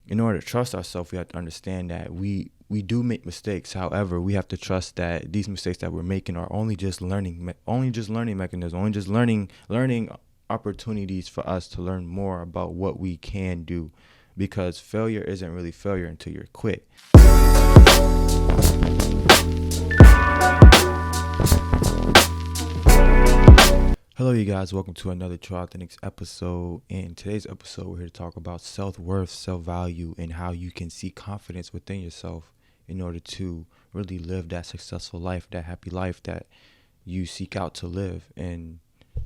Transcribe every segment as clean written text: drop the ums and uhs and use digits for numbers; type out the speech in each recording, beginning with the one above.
in order to trust ourselves, we have to understand that we do make mistakes. However, we have to trust that these mistakes that we're making are only just learning mechanisms, only just learning opportunities for us to learn more about what we can do, because failure isn't really failure until you're quit. Hello, you guys. Welcome to another True Authentics episode. In today's episode, we're here to talk about self-worth, self-value, and how you can seek confidence within yourself in order to really live that successful life, that happy life that you seek out to live in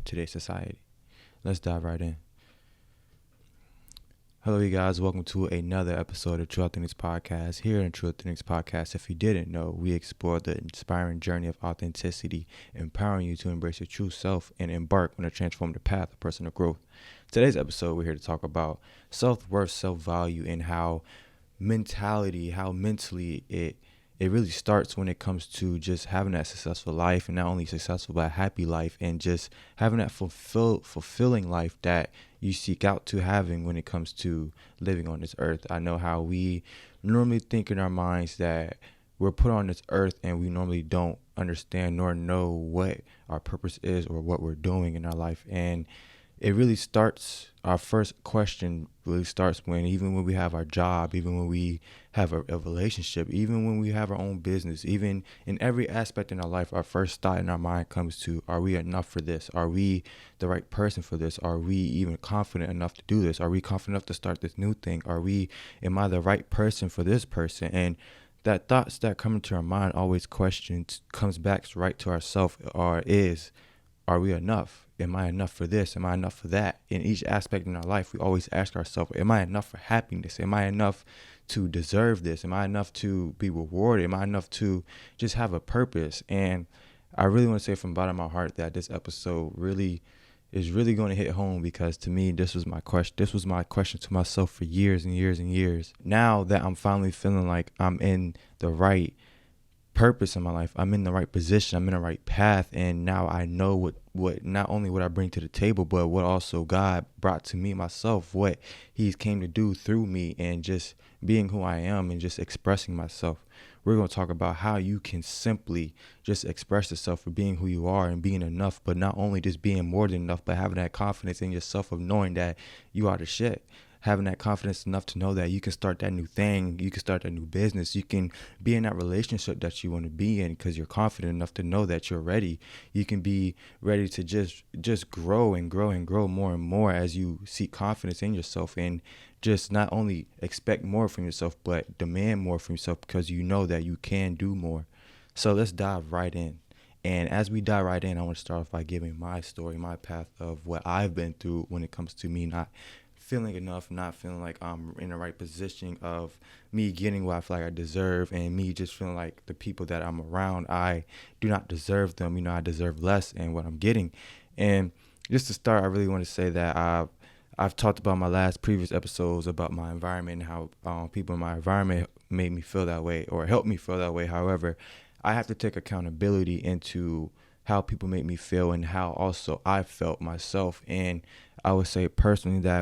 today's society. Let's dive right in. Hello, you guys. Welcome to another episode of True Authentics Podcast. Here in True Authentics Podcast, if you didn't know, we explore the inspiring journey of authenticity, empowering you to embrace your true self and embark on a transformative path of personal growth. Today's episode, we're here to talk about self-worth, self-value, and how mentally it really starts when it comes to just having that successful life, and not only successful but a happy life, and just having that fulfilling life that you seek out to having when it comes to living on this earth. I know how we normally think in our minds that we're put on this earth and we normally don't understand nor know what our purpose is or what we're doing in our life. And it really starts, our first question really starts even when we have our job, even when we have a relationship, even when we have our own business, even in every aspect in our life, our first thought in our mind comes to, are we enough for this? Are we the right person for this? Are we even confident enough to do this? Are we confident enough to start this new thing? Am I the right person for this person? And that thoughts that come into our mind always comes back right to ourself, are we enough? Am I enough for this? Am I enough for that? In each aspect in our life, we always ask ourselves, am I enough for happiness? Am I enough to deserve this? Am I enough to be rewarded? Am I enough to just have a purpose? And I really want to say from the bottom of my heart that this episode is really going to hit home, because to me, this was my question to myself for years and years and years. Now that I'm finally feeling like I'm in the right purpose in my life, I'm in the right position, I'm in the right path, and now I know what not only what I bring to the table, but what also God brought to me myself, what He's came to do through me, and just being who I am and just expressing myself. We're going to talk about how you can simply just express yourself for being who you are and being enough, but not only just being more than enough, but having that confidence in yourself of knowing that you are the shit. Having that confidence enough to know that you can start that new thing, you can start that new business, you can be in that relationship that you want to be in because you're confident enough to know that you're ready. You can be ready to just grow and grow and grow more and more as you seek confidence in yourself, and just not only expect more from yourself, but demand more from yourself because you know that you can do more. So let's dive right in. And as we dive right in, I want to start off by giving my story, my path of what I've been through when it comes to me not feeling enough, not feeling like I'm in the right position, of me getting what I feel like I deserve, and me just feeling like the people that I'm around, I do not deserve them. I deserve less in what I'm getting. And just to start, I really want to say that I've talked about my previous episodes about my environment and how people in my environment made me feel that way or helped me feel that way. However, I have to take accountability into how people make me feel and how also I felt myself. And I would say personally that I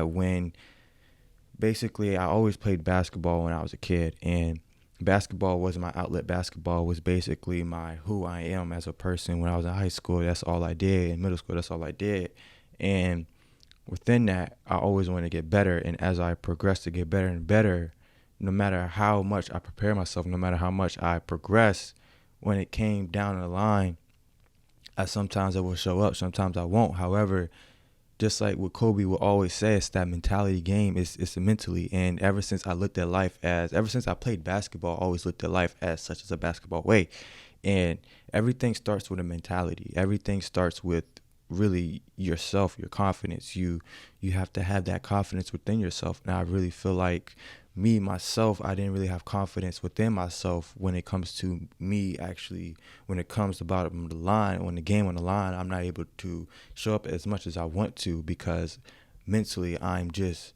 always played basketball when I was a kid, and basketball was my outlet. Basketball was basically who I am as a person. When I was in high school, that's all I did. In middle school, that's all I did. And within that, I always wanted to get better. And as I progressed to get better and better, no matter how much I prepare myself, no matter how much I progress, when it came down the line, sometimes I will show up, sometimes I won't. However, just like what Kobe will always say, it's that mentality game. It's mentally. And ever since I played basketball, I always looked at life as such as a basketball way. And everything starts with a mentality. Everything starts with really yourself, your confidence. You have to have that confidence within yourself. And I really feel like myself, I didn't really have confidence within myself when it comes to me actually, when it comes about the line, when the game on the line, I'm not able to show up as much as I want to because mentally I'm just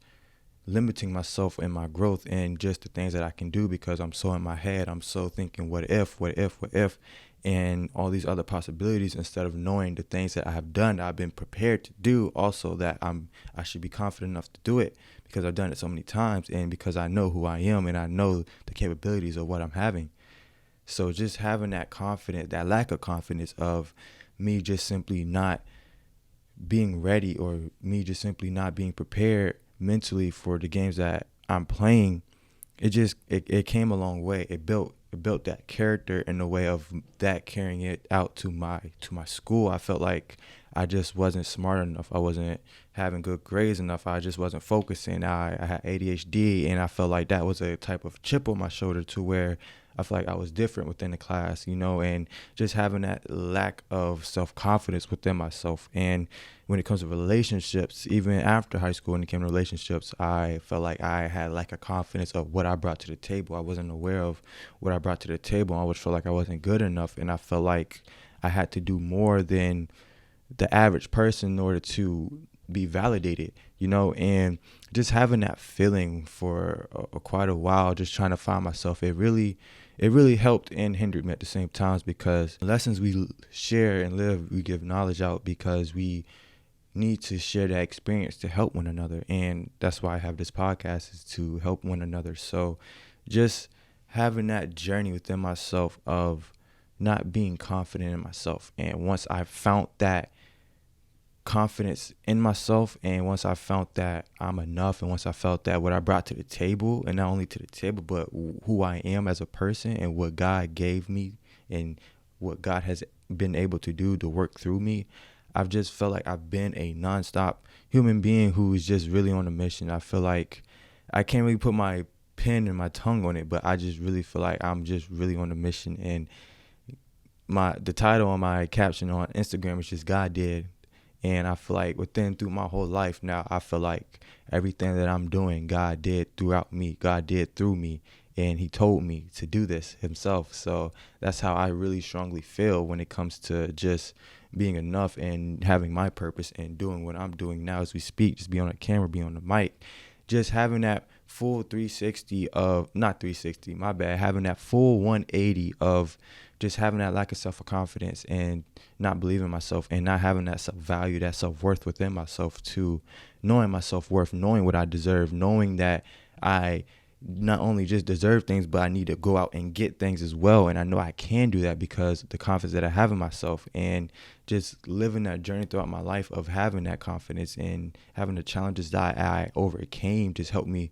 limiting myself in my growth and just the things that I can do because I'm so in my head. I'm so thinking, what if, and all these other possibilities instead of knowing the things that I have done, that I've been prepared to do also, that I should be confident enough to do it because I've done it so many times and because I know who I am and I know the capabilities of what I'm having. So just having that confidence, that lack of confidence of me just simply not being ready, or me just simply not being prepared mentally for the games that I'm playing, it came a long way. It built that character in the way of that carrying it out to my school. I felt like I just wasn't smart enough. I wasn't having good grades enough. I just wasn't focusing. I had ADHD, and I felt like that was a type of chip on my shoulder to where I feel like I was different within the class, and just having that lack of self-confidence within myself. And when it comes to relationships, even after high school, when it came to relationships, I felt like I had lack of confidence of what I brought to the table. I wasn't aware of what I brought to the table. I always felt like I wasn't good enough, and I felt like I had to do more than the average person in order to be validated, and just having that feeling for quite a while, just trying to find myself, it really helped and hindered me at the same times, because the lessons we share and live, we give knowledge out because we need to share that experience to help one another. And that's why I have this podcast, is to help one another. So just having that journey within myself of not being confident in myself. And once I found that confidence in myself, and once I felt that I'm enough, and once I felt that what I brought to the table, and not only to the table, but who I am as a person, and what God gave me, and what God has been able to do to work through me, I've just felt like I've been a nonstop human being who is just really on a mission. I feel like I can't really put my pen and my tongue on it, but I just really feel like I'm just really on a mission. And the title on my caption on Instagram is just God did. And I feel like through my whole life now, I feel like everything that I'm doing, God did throughout me. God did through me. And he told me to do this himself. So that's how I really strongly feel when it comes to just being enough and having my purpose and doing what I'm doing now as we speak, just be on a camera, be on the mic, just having that full 360 of, not 360, my bad, having that full 180 of just having that lack of self-confidence and not believing myself, and not having that self-value, that self-worth within myself, to knowing my self-worth, knowing what I deserve, knowing that I not only just deserve things, but I need to go out and get things as well. And I know I can do that because of the confidence that I have in myself, and just living that journey throughout my life of having that confidence and having the challenges that I overcame just helped me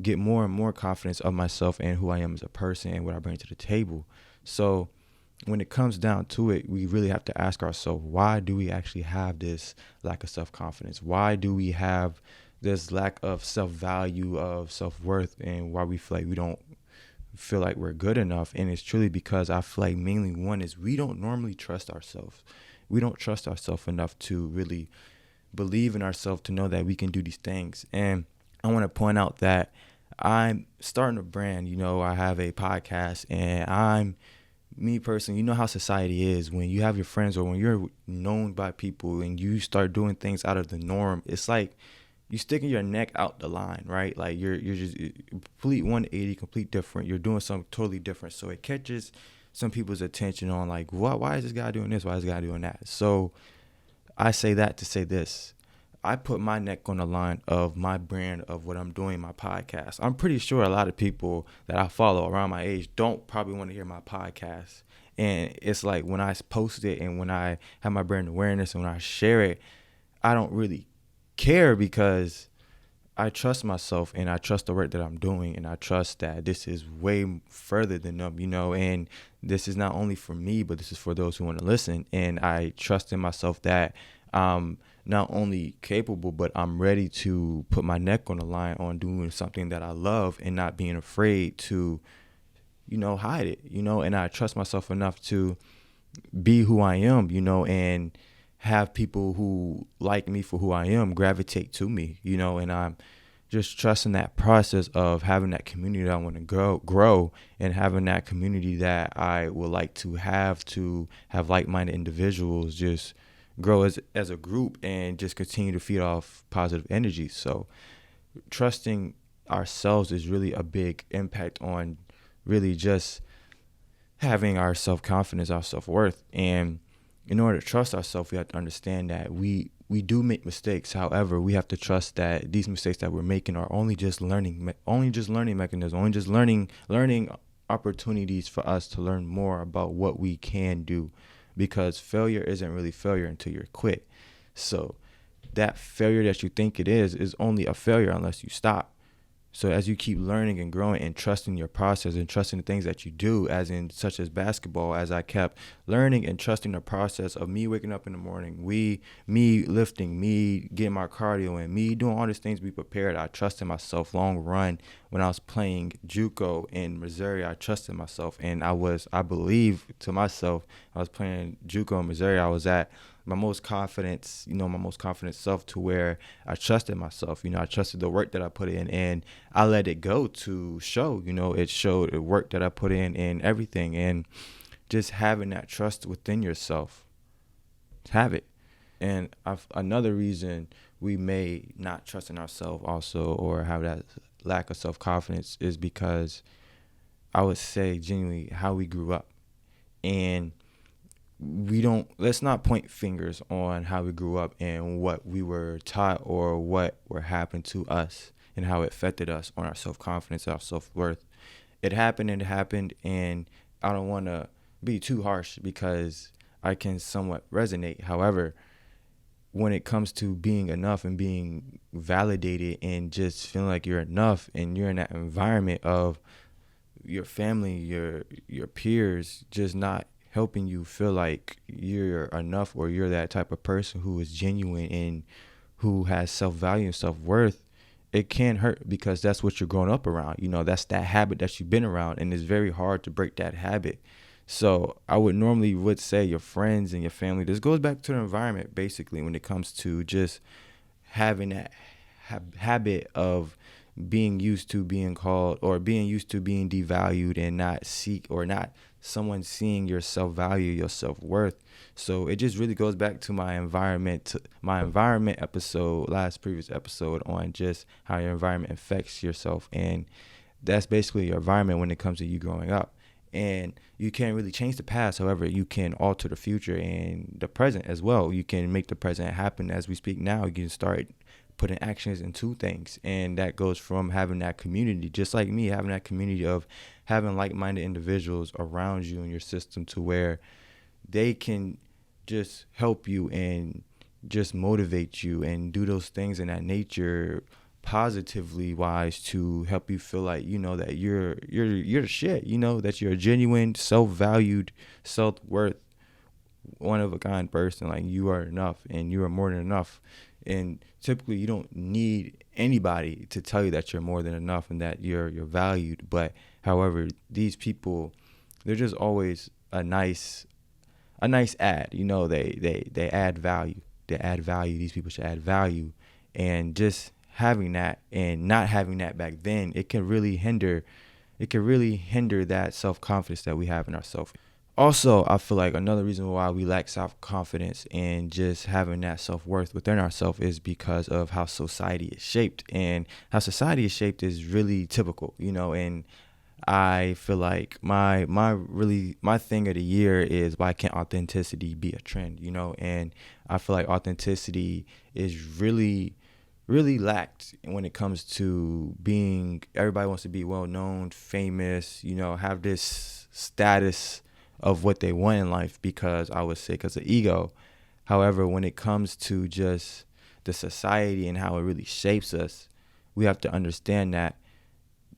get more and more confidence of myself and who I am as a person and what I bring to the table. So when it comes down to it, we really have to ask ourselves, why do we actually have this lack of self-confidence? Why do we have this lack of self-value, of self-worth, and why we feel like we don't feel like we're good enough? And it's truly because I feel like mainly one is we don't normally trust ourselves. We don't trust ourselves enough to really believe in ourselves, to know that we can do these things. And I want to point out that I'm starting a brand. I have a podcast, and me personally, how society is when you have your friends, or when you're known by people and you start doing things out of the norm. It's like you sticking your neck out the line, right? Like you're just complete 180, complete different. You're doing something totally different. So it catches some people's attention on like, why is this guy doing this? Why is this guy doing that? So I say that to say this. I put my neck on the line of my brand, of what I'm doing, my podcast. I'm pretty sure a lot of people that I follow around my age don't probably want to hear my podcast. And it's like when I post it and when I have my brand awareness and when I share it, I don't really care, because I trust myself and I trust the work that I'm doing, and I trust that this is way further than them, and this is not only for me, but this is for those who want to listen. And I trust in myself that I'm not only capable, but I'm ready to put my neck on the line on doing something that I love and not being afraid to, hide it, and I trust myself enough to be who I am, and have people who like me for who I am gravitate to me, and I'm just trusting that process of having that community that I want to grow, and having that community that I would like to have like-minded individuals just grow as a group and just continue to feed off positive energy. So trusting ourselves is really a big impact on really just having our self-confidence, our self-worth. And in order to trust ourselves, we have to understand that we we do make mistakes. However, we have to trust that these mistakes that we're making are only just learning mechanisms, only just learning opportunities for us to learn more about what we can do, because failure isn't really failure until you're quit. So that failure that you think it is only a failure unless you stop. So as you keep learning and growing and trusting your process and trusting the things that you do, as in such as basketball, as I kept learning and trusting the process of me waking up in the morning, me lifting, me getting my cardio in, me doing all these things to be prepared. I trusted myself. Long run when I was playing JUCO in Missouri, I trusted myself, and I believe to myself, I was playing JUCO in Missouri, I was at my most confident self, to where I trusted myself. I trusted the work that I put in, and I let it go to show. It showed the work that I put in and everything, and just having that trust within yourself. Have it. And another reason we may not trust in ourselves also, or have that lack of self-confidence, is because I would say genuinely how we grew up. And let's not point fingers on how we grew up and what we were taught or what were happened to us and how it affected us on our self-confidence, our self-worth. It happened, and I don't want to be too harsh because I can somewhat resonate. However, when it comes to being enough and being validated and just feeling like you're enough, and you're in that environment of your family, your peers just not helping you feel like you're enough, or you're that type of person who is genuine and who has self-value and self-worth, it can hurt, because that's what you're growing up around. That's that habit that you've been around, and it's very hard to break that habit. So I would say your friends and your family, this goes back to the environment basically, when it comes to just having that habit of being used to being called, or being used to being devalued, and not someone seeing your self-value, your self-worth. So it just really goes back to my environment episode, previous episode, on just how your environment affects yourself. And that's basically your environment when it comes to you growing up. And you can't really change the past. However, you can alter the future and the present as well. You can make the present happen as we speak now. You can start putting actions into things. And that goes from having that community, just like me, having that community of having like-minded individuals around you in your system, to where they can just help you and just motivate you and do those things in that nature positively wise, to help you feel like that you're the shit, that you're a genuine, self-valued, self-worth, one of a kind person. Like, you are enough, and you are more than enough. And typically you don't need anybody to tell you that you're more than enough and that you're valued. But however, these people, they're just always a nice add. They add value. These people should add value. And just having that and not having that back then, it can really hinder that self-confidence that we have in ourselves. Also, I feel like another reason why we lack self-confidence and just having that self-worth within ourselves is because of how society is shaped. And how society is shaped is really typical, and I feel like my thing of the year is, why can't authenticity be a trend, And I feel like authenticity is really lacked when it comes to everybody wants to be well known, famous, have this status of what they want in life, because of ego. However, when it comes to just the society and how it really shapes us, we have to understand that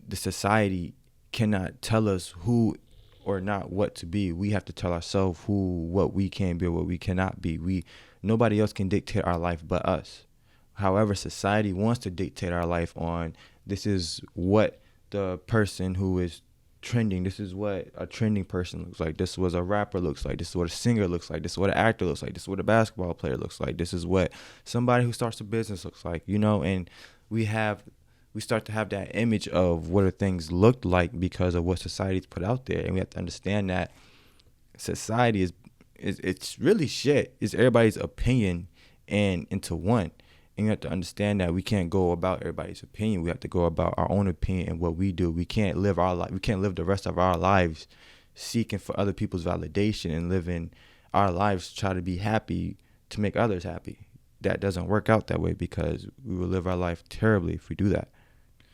the society cannot tell us who or not what to be. We have to tell ourselves what we can be or what we cannot be. Nobody else can dictate our life but us. However, society wants to dictate our life on, this is what the person who is trending, this is what a trending person looks like, this is what a rapper looks like, this is what a singer looks like, this is what an actor looks like, this is what a basketball player looks like, this is what somebody who starts a business looks like, and we start to have that image of what things look like because of what society's put out there. And we have to understand that society is it's really shit. It's everybody's opinion and into one. And you have to understand that we can't go about everybody's opinion. We have to go about our own opinion and what we do. We can't live our life. We can't live the rest of our lives seeking for other people's validation and living our lives to try to be happy to make others happy. that doesn't work out that way, because we will live our life terribly if we do that.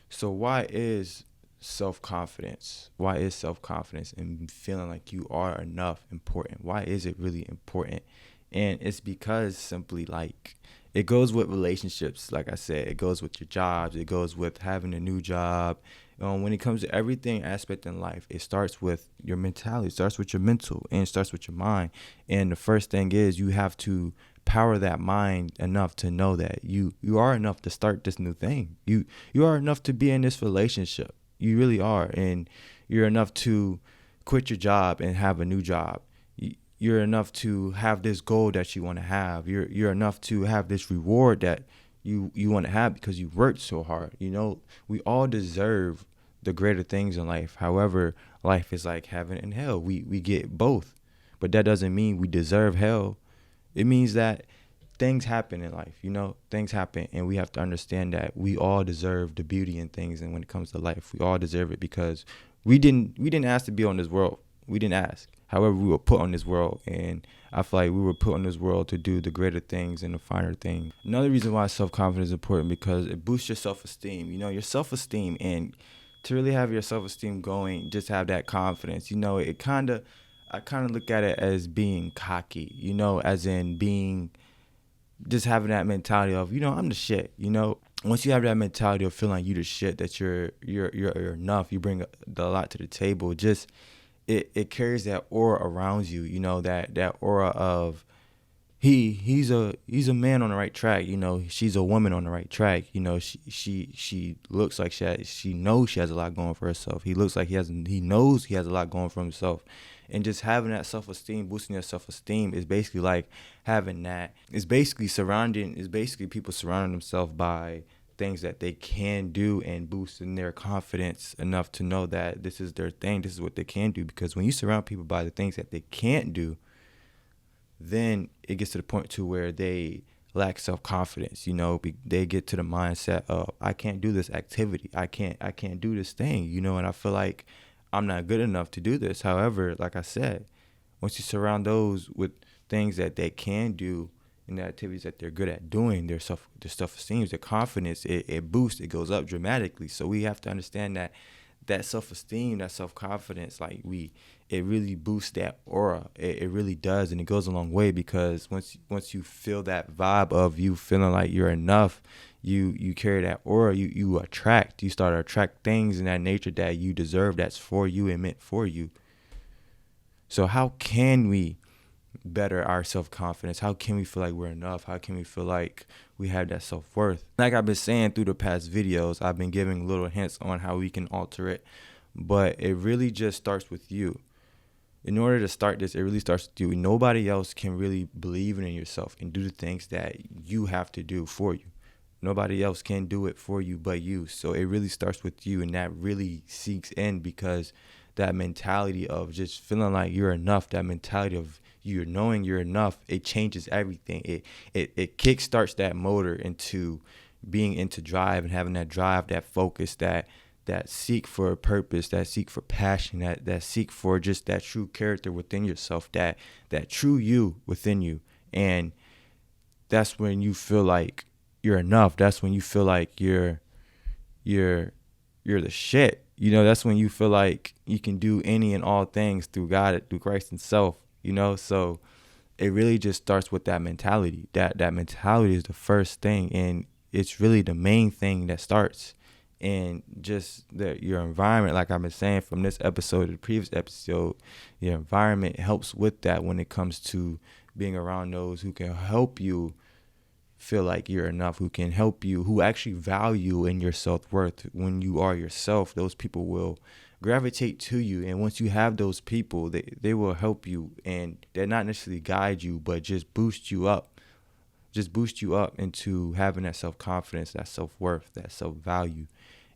So why is self-confidence? Why is self-confidence and feeling like you are enough important? Why is it really important? And it's because simply like it goes with relationships. Like I said, it goes with your jobs. It goes with having a new job. When it comes to everything aspect in life, it starts with your mentality. It starts with your mental, and it starts with your mind. And the first thing is you have to power that mind enough to know that you are enough to start this new thing. You are enough to be in this relationship. You really are. And you're enough to quit your job and have a new job. You're enough to have this goal that you want to have. You're enough to have this reward that you want to have because you worked so hard. We all deserve the greater things in life. However, life is like heaven and hell. We get both. But that doesn't mean we deserve hell. It means that things happen in life, things happen, and we have to understand that we all deserve the beauty in things. And when it comes to life, we all deserve it because we didn't ask to be on this world. We didn't ask. However, we were put on this world, and I feel like we were put on this world to do the greater things and the finer things. Another reason why self-confidence is important, because it boosts your self-esteem. Your self-esteem, and to really have your self-esteem going, just have that confidence. I kind of look at it as being cocky, as in being, just having that mentality of, I'm the shit. Once you have that mentality of feeling like you the shit, that you're enough, you bring a lot to the table. Just it carries that aura around you, that aura of he's a man on the right track. She's a woman on the right track. She looks like she knows she has a lot going for herself. He looks like he knows he has a lot going for himself. And just having that self-esteem, boosting your self-esteem, is basically like having that. It's basically people surrounding themselves by things that they can do and boosting their confidence enough to know that this is their thing, this is what they can do. Because when you surround people by the things that they can't do, then it gets to the point to where they lack self-confidence. They get to the mindset of, I can't do this activity. I can't do this thing, and I feel like I'm not good enough to do this. However, like I said, once you surround those with things that they can do and the activities that they're good at doing, their self-esteem, their confidence, it boosts, it goes up dramatically. So we have to understand that self-esteem, that self-confidence, like it really boosts that aura. It really does, and it goes a long way, because once you feel that vibe of you feeling like you're enough, you carry that aura, you start to attract things in that nature that you deserve, that's for you and meant for you. So how can we better our self-confidence? How can we feel like we're enough? How can we feel like we have that self-worth? Like I've been saying through the past videos, I've been giving little hints on how we can alter it, but it really just starts with you. In order to start this, it really starts with you. Nobody else can really believe in yourself and do the things that you have to do for you. Nobody else can do it for you but you. So it really starts with you, and that really sinks in, because that mentality of just feeling like you're enough, that mentality of you're knowing you're enough, it changes everything. It kickstarts that motor into being into drive, and having that drive, that focus, that seek for a purpose, that seek for passion, that seek for just that true character within yourself, that true you within you. And that's when you feel like you're enough. That's when you feel like you're the shit. That's when you feel like you can do any and all things through God, through Christ himself. So it really just starts with that mentality. That mentality is the first thing, and it's really the main thing that starts. And just your environment, like I've been saying from this episode to the previous episode, your environment helps with that when it comes to being around those who can help you feel like you're enough, who can help you, who actually value in your self-worth. When you are yourself, those people will gravitate to you. And once you have those people, they will help you, and they're not necessarily guide you, but just boost you up into having that self-confidence, that self-worth, that self-value.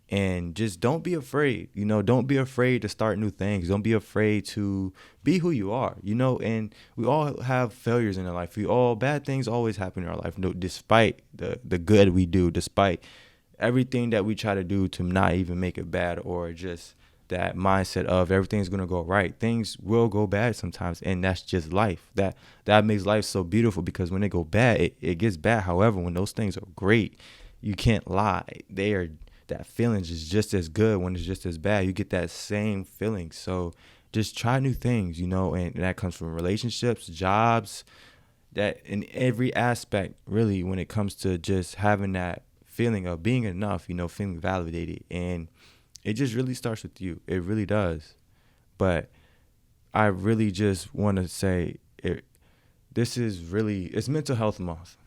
And just don't be afraid, don't be afraid to start new things. Don't be afraid to be who you are, and we all have failures in our life. Bad things always happen in our life. Despite the good we do, despite everything that we try to do to not even make it bad, or just that mindset of everything's gonna go right. Things will go bad sometimes, and that's just life. That makes life so beautiful, because when they go bad, it gets bad. However, when those things are great, you can't lie. That feeling is just as good when it's just as bad. You get that same feeling. So just try new things, and that comes from relationships, jobs, that in every aspect, really, when it comes to just having that feeling of being enough, feeling validated. And it just really starts with you. It really does. But I really just want to say it's mental health month.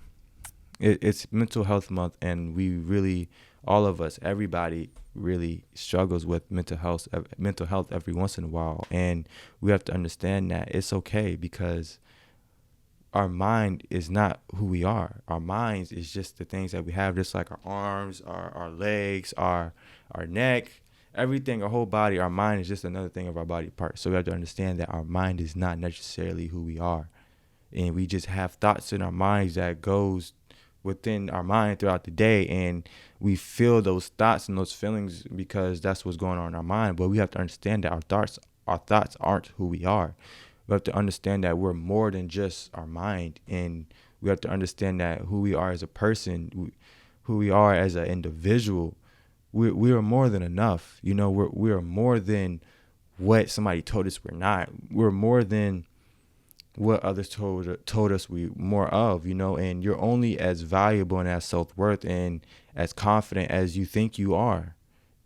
It's mental health month, and we really, all of us, everybody really struggles with mental health every once in a while. And we have to understand that it's okay, because our mind is not who we are. Our minds is just the things that we have, just like our arms, our legs, our neck, everything, our whole body. Our mind is just another thing of our body part. So we have to understand that our mind is not necessarily who we are. And we just have thoughts in our minds that goes within our mind throughout the day, and we feel those thoughts and those feelings because that's what's going on in our mind. But we have to understand that our thoughts aren't who we are. We have to understand that we're more than just our mind, and we have to understand that who we are as a person, who we are as an individual, we are more than enough. We are more than what somebody told us we're not. We're more than what others told us we more of, and you're only as valuable and as self-worth and as confident as you think you are.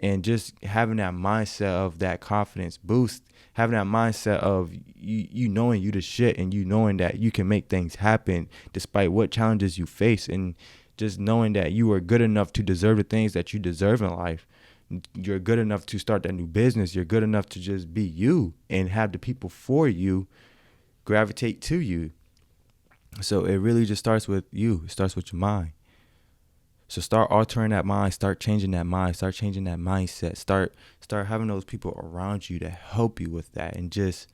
And just having that mindset of that confidence boost, having that mindset of you knowing you the shit, and you knowing that you can make things happen despite what challenges you face, and just knowing that you are good enough to deserve the things that you deserve in life. You're good enough to start that new business. You're good enough to just be you and have the people for you gravitate to you. So it really just starts with you. It starts with your mind. So start altering that mind, start changing that mind, start changing that mindset, start having those people around you to help you with that, and just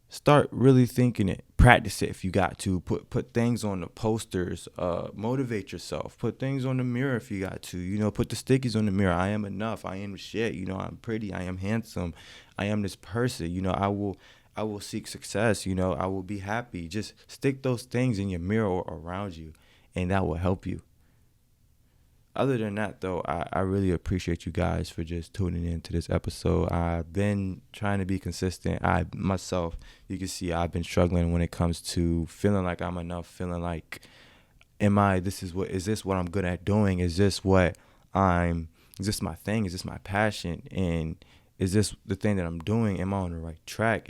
start really thinking it. Practice it if you got to. Put things on the posters, motivate yourself. Put things on the mirror if you got to. Put the stickies on the mirror. I am enough. I am shit. I'm pretty. I am handsome. I am this person. I will seek success. I will be happy. Just stick those things in your mirror or around you, and that will help you. Other than that, though, I really appreciate you guys for just tuning in to this episode. I've been trying to be consistent. You can see I've been struggling when it comes to feeling like I'm enough, feeling like, is this what I'm good at doing? Is this my thing? Is this my passion? And is this the thing that I'm doing? Am I on the right track?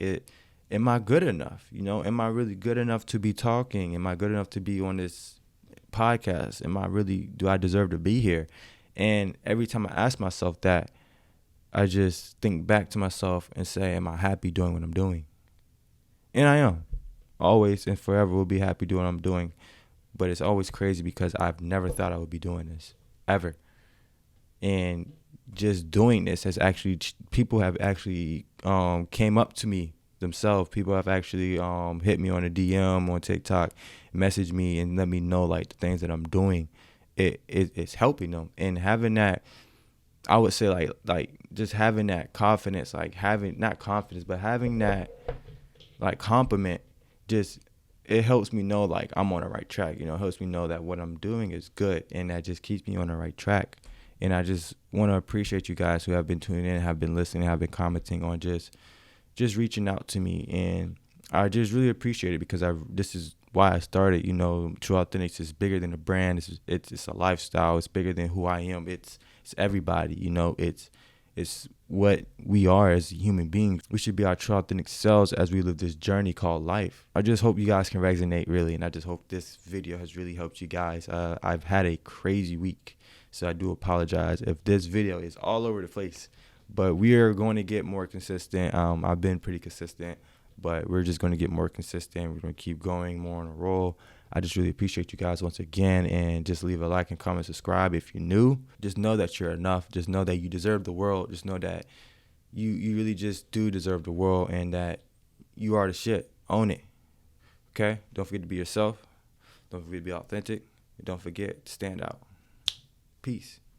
Am I good enough? Am I really good enough to be talking? Am I good enough to be on this podcast? Do I deserve to be here? And every time I ask myself that, I just think back to myself and say, am I happy doing what I'm doing? And I am. Always and forever will be happy doing what I'm doing. But it's always crazy because I've never thought I would be doing this, ever. And just doing this people have actually came up to me themselves. People have actually hit me on a DM on TikTok, message me and let me know like the things that I'm doing. It's helping them, and having that, I would say like just having that confidence, like having not confidence, but having that like compliment, just it helps me know like I'm on the right track. It helps me know that what I'm doing is good, and that just keeps me on the right track. And I just want to appreciate you guys who have been tuning in, have been listening, have been commenting on just reaching out to me. And I just really appreciate it, because this is why I started. True Authentics is bigger than a brand. It's a lifestyle. It's bigger than who I am. It's everybody. It's what we are as human beings. We should be our true authentic selves as we live this journey called life. I just hope you guys can resonate, really, and I just hope this video has really helped you guys. I've had a crazy week, so I do apologize if this video is all over the place. But we are going to get more consistent. I've been pretty consistent, but we're just going to get more consistent. We're going to keep going more on a roll. I just really appreciate you guys once again, and just leave a like and comment, subscribe if you're new. Just know that you're enough. Just know that you deserve the world. Just know that you really just do deserve the world, and that you are the shit. Own it. Okay? Don't forget to be yourself. Don't forget to be authentic. And don't forget to stand out. Peace.